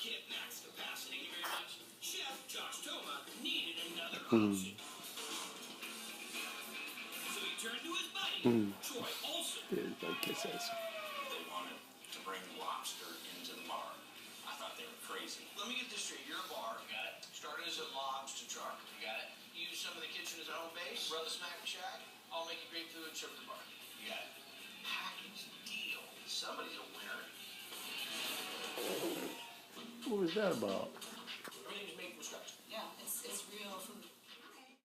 hit max capacity. Thank you very much. Chef Josh Toma needed another option. So he turned to his buddy, Troy Olsen. Like kisses. They wanted to bring lobster into the bar. I thought they were crazy. Let me get this straight. You're a bar. You got it. Started as a lobster truck. You got it. Use some of the kitchen as a home base. Run the snack shack. I'll make you great food and serve at the bar. You got it. Package deal. Somebody's a winner. What was that about?